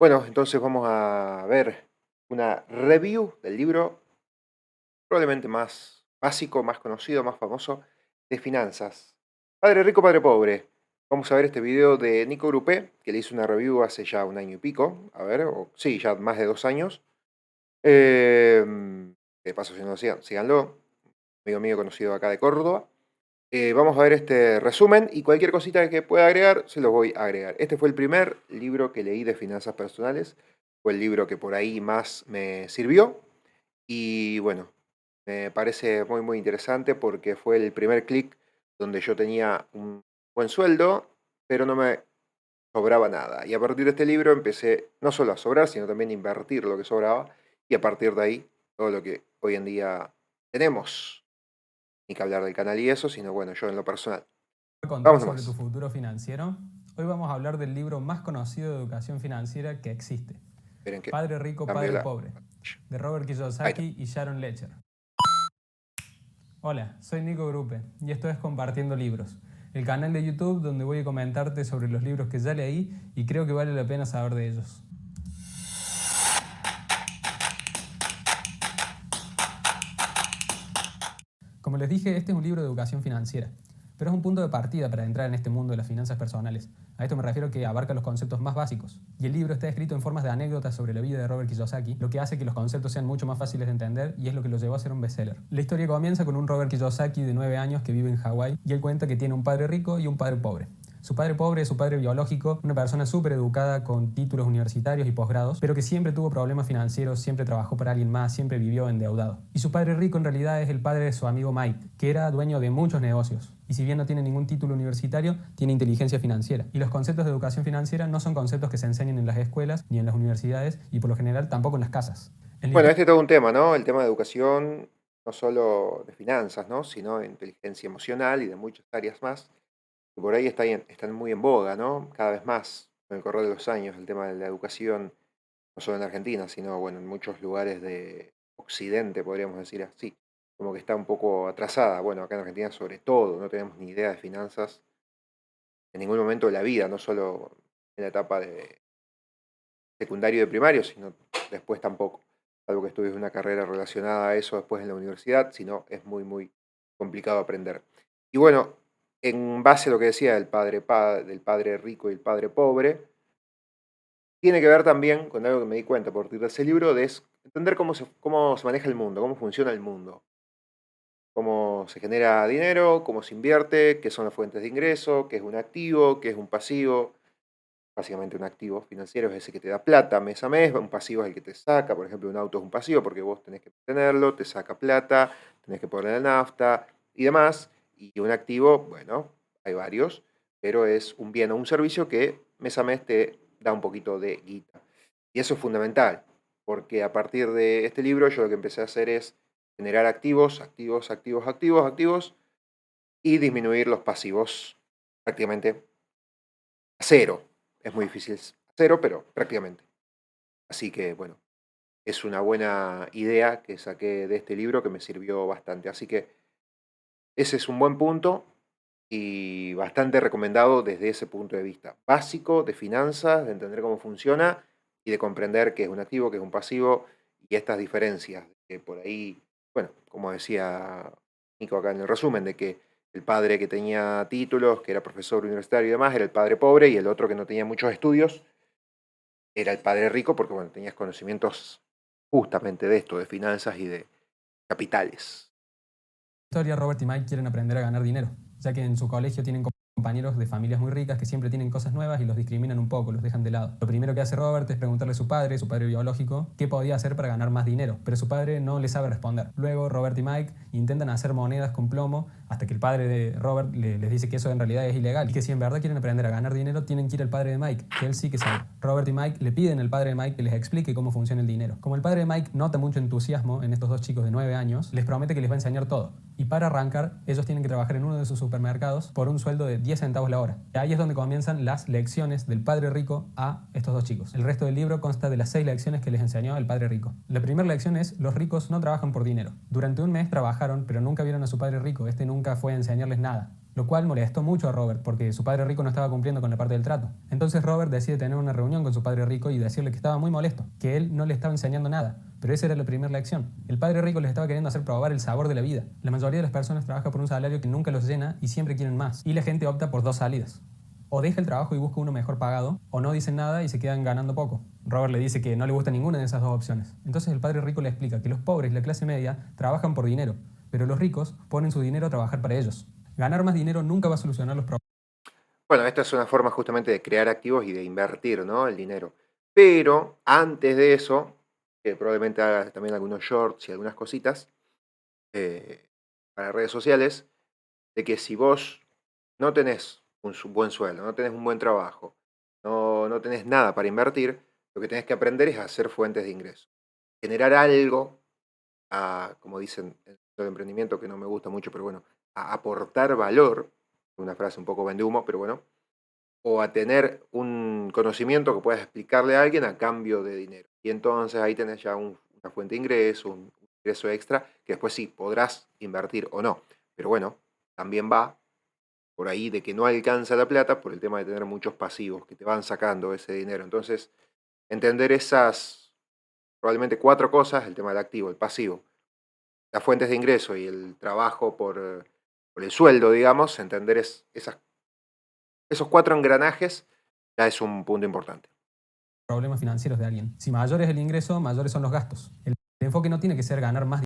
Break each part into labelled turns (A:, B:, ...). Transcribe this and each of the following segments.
A: Bueno, entonces vamos a ver una review del libro probablemente más básico, más conocido, más famoso de finanzas. Padre rico, padre pobre. Vamos a ver este video de Nico Grupé, que le hice una review hace ya un año y pico. A ver, o sí, ya más de 2 años. De paso, si no lo sigan, síganlo. Amigo mío conocido acá de Córdoba. Vamos a ver este resumen y cualquier cosita que pueda agregar, se los voy a agregar. Este fue el primer libro que leí de finanzas personales. Fue el libro que por ahí más me sirvió. Y bueno, me parece muy, muy interesante porque fue el primer clic donde yo tenía un buen sueldo, pero no me sobraba nada. Y a partir de este libro empecé no solo a sobrar, sino también a invertir lo que sobraba. Y a partir de ahí, todo lo que hoy en día tenemos. Ni que hablar del canal y eso, sino bueno, yo en lo personal.
B: Contar
A: Vamos
B: sobre tu
A: nomás.
B: futuro financiero. Hoy vamos a hablar del libro más conocido de educación financiera que existe,
A: Esperen que
B: Padre Rico,
A: cambio
B: Padre
A: la
B: Pobre,
A: pantalla.
B: de Robert
A: Ahí está.
B: Kiyosaki y Sharon Lecher. Hola, soy Nico Grupe y esto es Compartiendo Libros, el canal de YouTube donde voy a comentarte sobre los libros que ya leí y creo que vale la pena saber de ellos. Como les dije, este es un libro de educación financiera, pero es un punto de partida para entrar en este mundo de las finanzas personales. A esto me refiero que abarca los conceptos más básicos. Y el libro está escrito en formas de anécdotas sobre la vida de Robert Kiyosaki, lo que hace que los conceptos sean mucho más fáciles de entender y es lo que lo llevó a ser un bestseller. La historia comienza con un Robert Kiyosaki de 9 años que vive en Hawái y él cuenta que tiene un padre rico y un padre pobre. Su padre pobre es su padre biológico, una persona súper educada con títulos universitarios y posgrados, pero que siempre tuvo problemas financieros, siempre trabajó para alguien más, siempre vivió endeudado. Y su padre rico en realidad es el padre de su amigo Mike, que era dueño de muchos negocios. Y si bien no tiene ningún título universitario, tiene inteligencia financiera. Y los conceptos de educación financiera no son conceptos que se enseñan en las escuelas ni en las universidades y por lo general tampoco en las casas. En la
A: Bueno,
B: historia
A: este es todo un tema, ¿no? El tema de educación, no solo de finanzas, ¿no? Sino de inteligencia emocional y de muchas áreas más, que por ahí están muy en boga, ¿no? Cada vez más, con el correr de los años, el tema de la educación, no solo en Argentina, sino, bueno, en muchos lugares de Occidente, podríamos decir así, como que está un poco atrasada. Bueno, acá en Argentina sobre todo, no tenemos ni idea de finanzas en ningún momento de la vida, no solo en la etapa de secundario y de primario, sino después tampoco. Algo que estudies una carrera relacionada a eso después en la universidad, si no, es muy, muy complicado aprender. Y bueno, en base a lo que decía del padre rico y el padre pobre, tiene que ver también con algo que me di cuenta por partir de ese libro, de entender cómo se maneja el mundo, cómo funciona el mundo, cómo se genera dinero, cómo se invierte, qué son las fuentes de ingreso, qué es un activo, qué es un pasivo. Básicamente un activo financiero es ese que te da plata mes a mes, un pasivo es el que te saca, por ejemplo, un auto es un pasivo porque vos tenés que tenerlo, te saca plata, tenés que poner la nafta y demás. Y un activo, bueno, hay varios, pero es un bien o un servicio que mes a mes te da un poquito de guita. Y eso es fundamental, porque a partir de este libro yo lo que empecé a hacer es generar activos, activos, activos, activos, activos y disminuir los pasivos prácticamente a cero. Es muy difícil a cero, pero prácticamente. Así que, bueno, es una buena idea que saqué de este libro que me sirvió bastante. Así que ese es un buen punto y bastante recomendado desde ese punto de vista. Básico de finanzas, de entender cómo funciona y de comprender qué es un activo, qué es un pasivo y estas diferencias. Que por ahí, bueno, como decía Nico acá en el resumen, de que el padre que tenía títulos, que era profesor universitario y demás, era el padre pobre y el otro que no tenía muchos estudios era el padre rico porque, bueno, tenías conocimientos justamente de esto, de finanzas y de capitales.
B: historia, Robert y Mike quieren aprender a ganar dinero, ya que en su colegio tienen compañeros de familias muy ricas que siempre tienen cosas nuevas y los discriminan un poco, los dejan de lado. Lo primero que hace Robert es preguntarle a su padre biológico, qué podía hacer para ganar más dinero, pero su padre no le sabe responder. Luego Robert y Mike intentan hacer monedas con plomo hasta que el padre de Robert les dice que eso en realidad es ilegal y que si en verdad quieren aprender a ganar dinero tienen que ir al padre de Mike, que él sí que sabe. Robert y Mike le piden al padre de Mike que les explique cómo funciona el dinero. Como el padre de Mike nota mucho entusiasmo en estos dos chicos de 9 años, les promete que les va a enseñar todo. Y para arrancar, ellos tienen que trabajar en uno de sus supermercados por un sueldo de 10 centavos la hora. Y ahí es donde comienzan las lecciones del padre rico a estos dos chicos. El resto del libro consta de las 6 lecciones que les enseñó el padre rico. La primera lección es: los ricos no trabajan por dinero. Durante un mes trabajaron, pero nunca vieron a su padre rico. Este nunca fue a enseñarles nada. lo cual molestó mucho a Robert porque su padre rico no estaba cumpliendo con la parte del trato. Entonces Robert decide tener una reunión con su padre rico y decirle que estaba muy molesto, que él no le estaba enseñando nada, pero esa era la primera lección. El padre rico les estaba queriendo hacer probar el sabor de la vida. La mayoría de las personas trabaja por un salario que nunca los llena y siempre quieren más, y la gente opta por dos salidas. O deja el trabajo y busca uno mejor pagado, o no dicen nada y se quedan ganando poco. Robert le dice que no le gusta ninguna de esas dos opciones. Entonces el padre rico le explica que los pobres y la clase media trabajan por dinero, pero los ricos ponen su dinero a trabajar para ellos. Ganar más dinero nunca va a solucionar los problemas.
A: Bueno, esta es una forma justamente de crear activos y de invertir, ¿no? El dinero. Pero antes de eso, que probablemente haga también algunos shorts y algunas cositas eh, para redes sociales, de que si vos no tenés un buen sueldo, no tenés un buen trabajo, no tenés nada para invertir, lo que tenés que aprender es a hacer fuentes de ingreso. Generar algo, como dicen en el emprendimiento, que no me gusta mucho, pero bueno, a aportar valor, una frase un poco vende humo, pero bueno, o a tener un conocimiento que puedas explicarle a alguien a cambio de dinero. Y entonces ahí tenés ya una fuente de ingreso, un ingreso extra, que después sí podrás invertir o no. Pero bueno, también va por ahí de que no alcanza la plata por el tema de tener muchos pasivos que te van sacando ese dinero. Entonces, entender esas probablemente cuatro cosas, el tema del activo, el pasivo, las fuentes de ingreso y el trabajo por el sueldo, digamos, entender esos cuatro engranajes ya es un punto importante.
B: Problemas financieros de alguien. Si mayor es el ingreso, mayores son los gastos. El enfoque no tiene que ser ganar más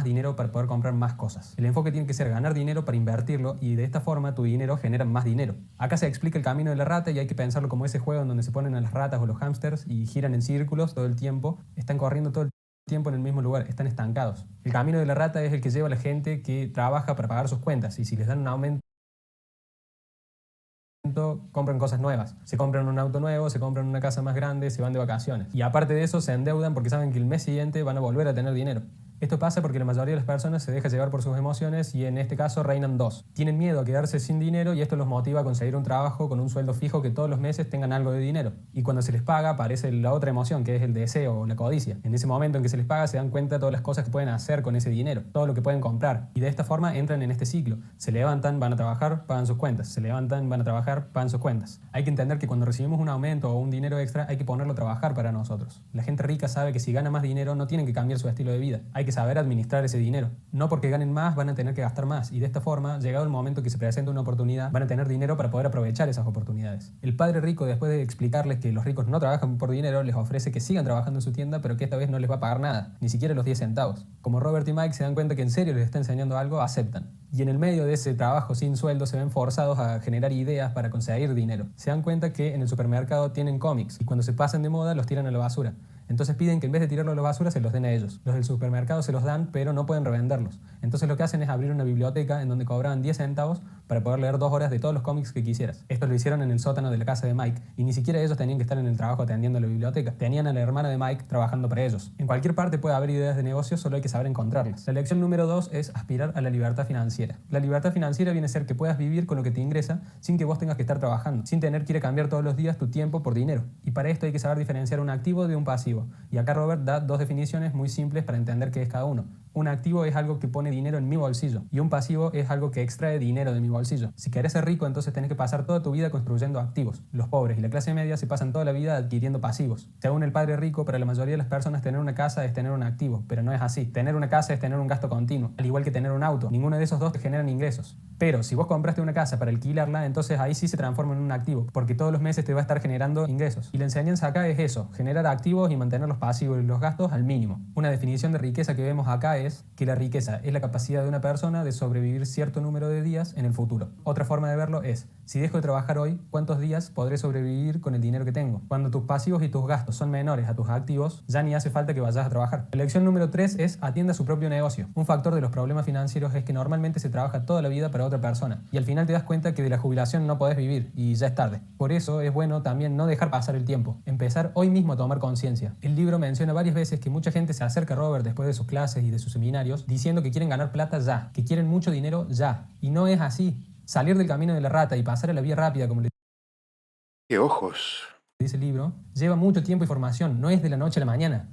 B: dinero para poder comprar más cosas. El enfoque tiene que ser ganar dinero para invertirlo y de esta forma tu dinero genera más dinero. Acá se explica el camino de la rata y hay que pensarlo como ese juego en donde se ponen a las ratas o los hámsters y giran en círculos todo el tiempo, están corriendo todo el tiempo en el mismo lugar, están estancados. El camino de la rata es el que lleva a la gente que trabaja para pagar sus cuentas y si les dan un aumento compran cosas nuevas, se compran un auto nuevo, se compran una casa más grande, se van de vacaciones y aparte de eso se endeudan porque saben que el mes siguiente van a volver a tener dinero. Esto pasa porque la mayoría de las personas se deja llevar por sus emociones y en este caso reinan dos. Tienen miedo a quedarse sin dinero y esto los motiva a conseguir un trabajo con un sueldo fijo que todos los meses tengan algo de dinero. Y cuando se les paga aparece la otra emoción que es el deseo o la codicia. En ese momento en que se les paga se dan cuenta de todas las cosas que pueden hacer con ese dinero, todo lo que pueden comprar. Y de esta forma entran en este ciclo. Se levantan, van a trabajar, pagan sus cuentas. Se levantan, van a trabajar, pagan sus cuentas. Hay que entender que cuando recibimos un aumento o un dinero extra hay que ponerlo a trabajar para nosotros. La gente rica sabe que si gana más dinero no tienen que cambiar su estilo de vida. Hay que saber administrar ese dinero. No porque ganen más van a tener que gastar más y de esta forma, llegado el momento que se presenta una oportunidad, van a tener dinero para poder aprovechar esas oportunidades. El padre rico, después de explicarles que los ricos no trabajan por dinero, les ofrece que sigan trabajando en su tienda, pero que esta vez no les va a pagar nada, ni siquiera los 10 centavos. Como Robert y Mike se dan cuenta que en serio les está enseñando algo, aceptan. Y en el medio de ese trabajo sin sueldo se ven forzados a generar ideas para conseguir dinero. Se dan cuenta que en el supermercado tienen cómics y cuando se pasan de moda los tiran a la basura. Entonces piden que en vez de tirarlo a la basura se los den a ellos. Los del supermercado se los dan, pero no pueden revenderlos. Entonces lo que hacen es abrir una biblioteca en donde cobraban 10 centavos para poder leer 2 horas de todos los cómics que quisieras. Esto lo hicieron en el sótano de la casa de Mike y ni siquiera ellos tenían que estar en el trabajo atendiendo la biblioteca. Tenían a la hermana de Mike trabajando para ellos. En cualquier parte puede haber ideas de negocio, solo hay que saber encontrarlas. La lección número 2 es aspirar a la libertad financiera. La libertad financiera viene a ser que puedas vivir con lo que te ingresa sin que vos tengas que estar trabajando, sin tener que ir a cambiar todos los días tu tiempo por dinero. Y para esto hay que saber diferenciar un activo de un pasivo. Y acá Robert da 2 definiciones muy simples para entender qué es cada uno. Un activo es algo que pone dinero en mi bolsillo y un pasivo es algo que extrae dinero de mi bolsillo. Si querés ser rico, entonces tenés que pasar toda tu vida construyendo activos. Los pobres y la clase media se pasan toda la vida adquiriendo pasivos. Según el padre rico, para la mayoría de las personas tener una casa es tener un activo, pero no es así. Tener una casa es tener un gasto continuo, al igual que tener un auto. Ninguno de esos dos te generan ingresos. Pero si vos compraste una casa para alquilarla, entonces ahí sí se transforma en un activo, porque todos los meses te va a estar generando ingresos. Y la enseñanza acá es eso, generar activos y mantener los pasivos y los gastos al mínimo. Una definición de riqueza que vemos acá es que la riqueza es la capacidad de una persona de sobrevivir cierto número de días en el futuro. Otra forma de verlo es, si dejo de trabajar hoy, ¿cuántos días podré sobrevivir con el dinero que tengo? Cuando tus pasivos y tus gastos son menores a tus activos, ya ni hace falta que vayas a trabajar. La lección número 3 es atienda su propio negocio. Un factor de los problemas financieros es que normalmente se trabaja toda la vida para otra persona y al final te das cuenta que de la jubilación no podés vivir y ya es tarde. Por eso es bueno también no dejar pasar el tiempo, empezar hoy mismo a tomar conciencia. El libro menciona varias veces que mucha gente se acerca a Robert después de sus clases y de sus seminarios diciendo que quieren ganar plata ya, que quieren mucho dinero ya, y no es así. Salir del camino de la rata y pasar a la vía rápida, como le
A: ¡Qué ojos!
B: dice el libro, lleva mucho tiempo y formación, no es de la noche a la mañana.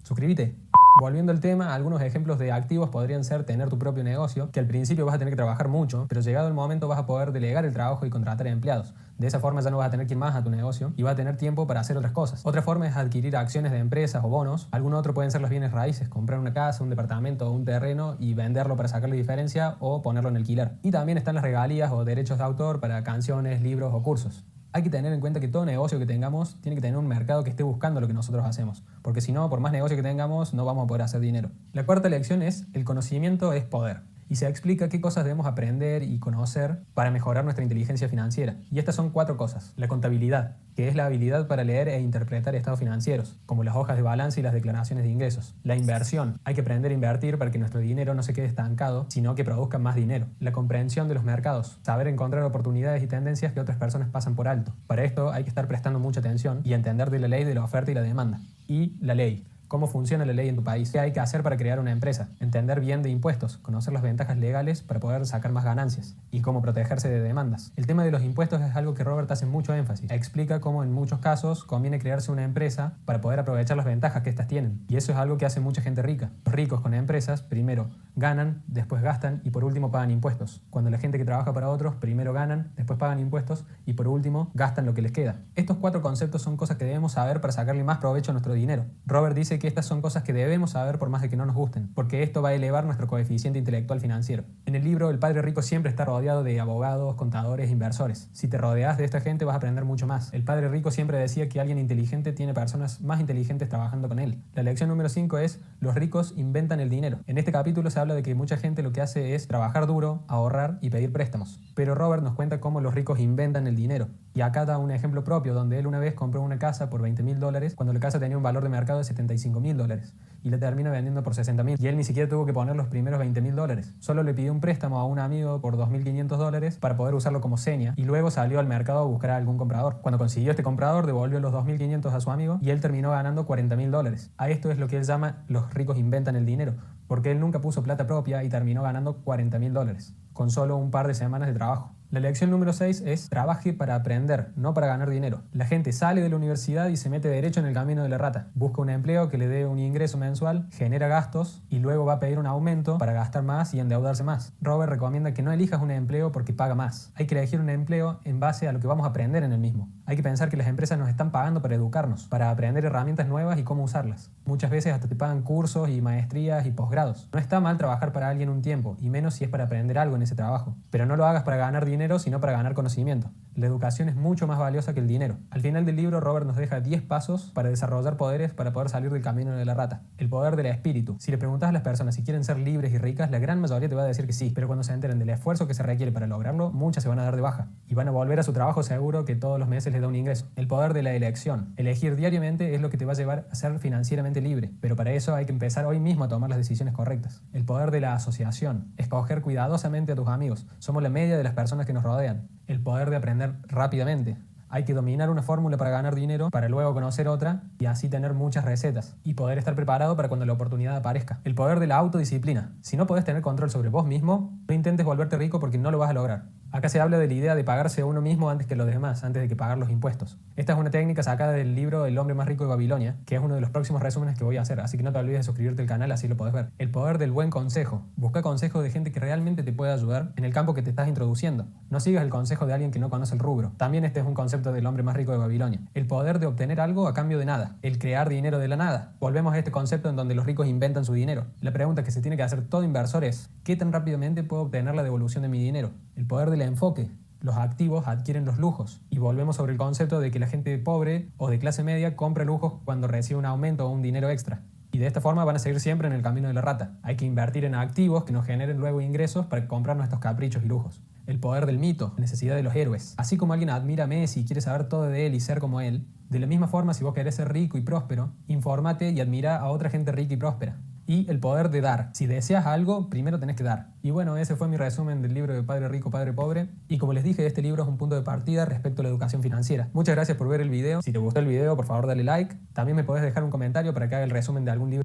B: Suscríbete. Volviendo al tema, algunos ejemplos de activos podrían ser tener tu propio negocio, que al principio vas a tener que trabajar mucho, pero llegado el momento vas a poder delegar el trabajo y contratar empleados. De esa forma ya no vas a tener que ir más a tu negocio y vas a tener tiempo para hacer otras cosas. Otra forma es adquirir acciones de empresas o bonos. Algún otro pueden ser los bienes raíces, comprar una casa, un departamento o un terreno y venderlo para sacarle diferencia o ponerlo en alquiler. Y también están las regalías o derechos de autor para canciones, libros o cursos. Hay que tener en cuenta que todo negocio que tengamos tiene que tener un mercado que esté buscando lo que nosotros hacemos, porque si no, por más negocio que tengamos, no vamos a poder hacer dinero. La cuarta lección es: el conocimiento es poder. Y se explica qué cosas debemos aprender y conocer para mejorar nuestra inteligencia financiera. Y estas son 4 cosas. La contabilidad, que es la habilidad para leer e interpretar estados financieros, como las hojas de balance y las declaraciones de ingresos. La inversión, hay que aprender a invertir para que nuestro dinero no se quede estancado, sino que produzca más dinero. La comprensión de los mercados, saber encontrar oportunidades y tendencias que otras personas pasan por alto. Para esto hay que estar prestando mucha atención y entender de la ley de la oferta y la demanda. Y la ley. ¿Cómo funciona la ley en tu país? ¿Qué hay que hacer para crear una empresa? Entender bien de impuestos, conocer las ventajas legales para poder sacar más ganancias y cómo protegerse de demandas. El tema de los impuestos es algo que Robert hace mucho énfasis. Explica cómo en muchos casos conviene crearse una empresa para poder aprovechar las ventajas que éstas tienen. Y eso es algo que hace mucha gente rica. Los ricos con empresas primero ganan, después gastan y por último pagan impuestos. Cuando la gente que trabaja para otros primero ganan, después pagan impuestos y por último gastan lo que les queda. Estos 4 conceptos son cosas que debemos saber para sacarle más provecho a nuestro dinero. Robert dice que estas son cosas que debemos saber por más de que no nos gusten, porque esto va a elevar nuestro coeficiente intelectual financiero. En el libro, el padre rico siempre está rodeado de abogados, contadores, inversores. Si te rodeas de esta gente vas a aprender mucho más. El padre rico siempre decía que alguien inteligente tiene personas más inteligentes trabajando con él. La lección número 5 es: los ricos inventan el dinero. En este capítulo se habla de que mucha gente lo que hace es trabajar duro, ahorrar y pedir préstamos. Pero Robert nos cuenta cómo los ricos inventan el dinero. Y acá da un ejemplo propio, donde él una vez compró una casa por $20,000 cuando la casa tenía un valor de mercado de $75,000 y la termina vendiendo por $60,000. Y él ni siquiera tuvo que poner los primeros $20,000. Solo le pidió un préstamo a un amigo por $2,500 para poder usarlo como seña y luego salió al mercado a buscar a algún comprador. Cuando consiguió este comprador, devolvió los $2,500 a su amigo y él terminó ganando $40,000. A esto es lo que él llama los ricos inventan el dinero, porque él nunca puso plata propia y terminó ganando $40,000 con solo un par de semanas de trabajo. La lección número 6 es: trabaje para aprender, no para ganar dinero. La gente sale de la universidad y se mete derecho en el camino de la rata. Busca un empleo que le dé un ingreso mensual, genera gastos y luego va a pedir un aumento para gastar más y endeudarse más. Robert recomienda que no elijas un empleo porque paga más. Hay que elegir un empleo en base a lo que vamos a aprender en el mismo. Hay que pensar que las empresas nos están pagando para educarnos, para aprender herramientas nuevas y cómo usarlas. Muchas veces hasta te pagan cursos y maestrías y posgrados. No está mal trabajar para alguien un tiempo, y menos si es para aprender algo en ese trabajo. Pero no lo hagas para ganar dinero, sino para ganar conocimiento. La educación es mucho más valiosa que el dinero. Al final del libro, Robert nos deja 10 pasos para desarrollar poderes para poder salir del camino de la rata. El poder del espíritu. Si le preguntas a las personas si quieren ser libres y ricas, la gran mayoría te va a decir que sí, pero cuando se enteren del esfuerzo que se requiere para lograrlo, muchas se van a dar de baja y van a volver a su trabajo seguro que todos los meses les da un ingreso. El poder de la elección. Elegir diariamente es lo que te va a llevar a ser financieramente libre, pero para eso hay que empezar hoy mismo a tomar las decisiones correctas. El poder de la asociación. Escoger cuidadosamente a tus amigos. Somos la media de las personas que nos rodean. El poder de aprender rápidamente. Hay que dominar una fórmula para ganar dinero, para luego conocer otra y así tener muchas recetas y poder estar preparado para cuando la oportunidad aparezca. El poder de la autodisciplina. Si no podés tener control sobre vos mismo, no intentes volverte rico porque no lo vas a lograr. Acá se habla de la idea de pagarse a uno mismo antes que los demás, antes de que pagar los impuestos. Esta es una técnica sacada del libro El hombre más rico de Babilonia, que es uno de los próximos resúmenes que voy a hacer, así que no te olvides de suscribirte al canal, así lo podés ver. El poder del buen consejo. Busca consejos de gente que realmente te pueda ayudar en el campo que te estás introduciendo. No sigas el consejo de alguien que no conoce el rubro. También este es un concepto del hombre más rico de Babilonia. El poder de obtener algo a cambio de nada. El crear dinero de la nada. Volvemos a este concepto en donde los ricos inventan su dinero. La pregunta que se tiene que hacer todo inversor es: ¿qué tan rápidamente puedo obtener la devolución de mi dinero? El poder del enfoque. Los activos adquieren los lujos. Y volvemos sobre el concepto de que la gente pobre o de clase media compra lujos cuando recibe un aumento o un dinero extra. Y de esta forma van a seguir siempre en el camino de la rata. Hay que invertir en activos que nos generen luego ingresos para comprar nuestros caprichos y lujos. El poder del mito, la necesidad de los héroes. Así como alguien admira a Messi y quiere saber todo de él y ser como él, de la misma forma, si vos querés ser rico y próspero, infórmate y admira a otra gente rica y próspera. Y el poder de dar. Si deseas algo, primero tenés que dar. Y bueno, ese fue mi resumen del libro de Padre Rico, Padre Pobre. Y como les dije, este libro es un punto de partida respecto a la educación financiera. Muchas gracias por ver el video. Si te gustó el video, por favor dale like. También me podés dejar un comentario para que haga el resumen de algún libro.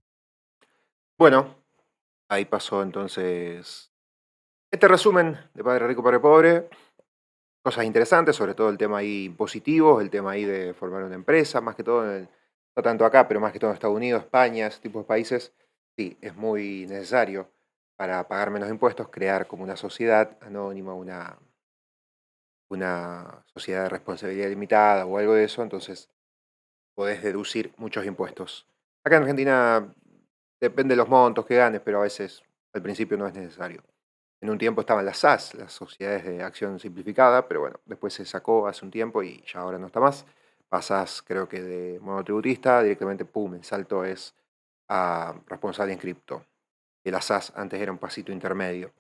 A: Bueno, ahí pasó entonces este resumen de Padre Rico, Padre Pobre. Cosas interesantes, sobre todo el tema ahí impositivo, el tema ahí de formar una empresa, más que todo, no tanto acá, pero más que todo en Estados Unidos, España, ese tipo de países. Sí, es muy necesario para pagar menos impuestos crear como una sociedad anónima, una sociedad de responsabilidad limitada o algo de eso, entonces podés deducir muchos impuestos. Acá en Argentina depende de los montos que ganes, pero a veces al principio no es necesario. En un tiempo estaban las SAS, las sociedades de acción simplificada, pero bueno, después se sacó hace un tiempo y ya ahora no está más. Pasás, creo que de monotributista directamente, pum, el salto es a responsable inscripto. Que las SAS antes era un pasito intermedio.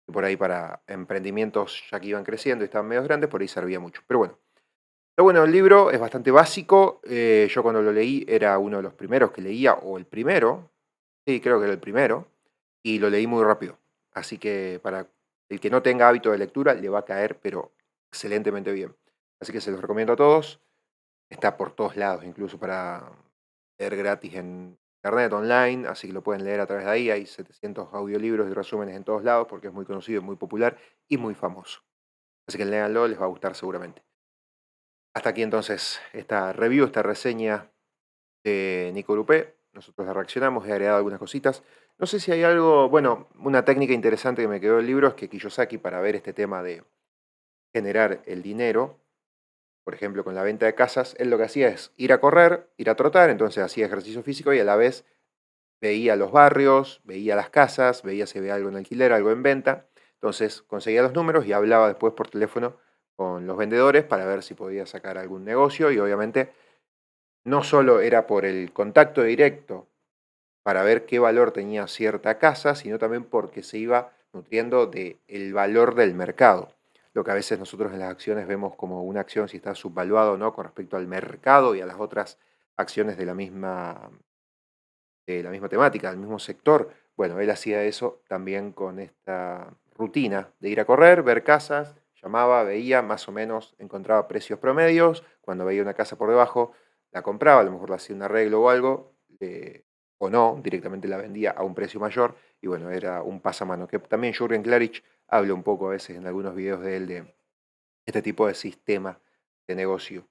A: Y por ahí para emprendimientos ya que iban creciendo y estaban medio grandes, por ahí servía mucho. Pero bueno, lo bueno del libro es bastante básico. Yo cuando lo leí era uno de los primeros que leía, o el primero, sí, creo que era el primero, y lo leí muy rápido. Así que para el que no tenga hábito de lectura, le va a caer, pero excelentemente bien. Así que se los recomiendo a todos. Está por todos lados, incluso para leer gratis en internet, online, así que lo pueden leer a través de ahí. Hay 700 audiolibros y resúmenes en todos lados porque es muy conocido, muy popular y muy famoso. Así que léanlo, les va a gustar seguramente. Hasta aquí entonces esta review, esta reseña de Nico Grupé. Nosotros la reaccionamos, he agregado algunas cositas. No sé si hay algo, bueno, una técnica interesante que me quedó del libro es que Kiyosaki, para ver este tema de generar el dinero, por ejemplo, con la venta de casas, él lo que hacía es ir a correr, ir a trotar, entonces hacía ejercicio físico y a la vez veía los barrios, veía las casas, veía si había algo en alquiler, algo en venta. Entonces conseguía los números y hablaba después por teléfono con los vendedores para ver si podía sacar algún negocio y obviamente no solo era por el contacto directo para ver qué valor tenía cierta casa, sino también porque se iba nutriendo del valor del mercado. Lo que a veces nosotros en las acciones vemos como una acción si está subvaluado o no con respecto al mercado y a las otras acciones de la misma temática, del mismo sector. Bueno, él hacía eso también con esta rutina de ir a correr, ver casas, llamaba, veía, más o menos encontraba precios promedios, cuando veía una casa por debajo, la compraba, a lo mejor le hacía un arreglo o algo, o no, directamente la vendía a un precio mayor, y bueno, era un pasamano, que también Jürgen Klarich habla un poco a veces en algunos videos de él de este tipo de sistema de negocio.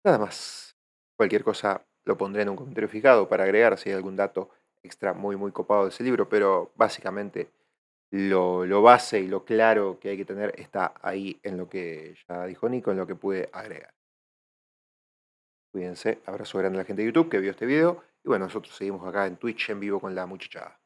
A: Nada más. Cualquier cosa lo pondré en un comentario fijado para agregar si hay algún dato extra muy, muy copado de ese libro, pero básicamente lo base y lo claro que hay que tener está ahí en lo que ya dijo Nico, en lo que pude agregar. Cuídense, abrazo grande a la gente de YouTube que vio este video y bueno, nosotros seguimos acá en Twitch en vivo con la muchachada.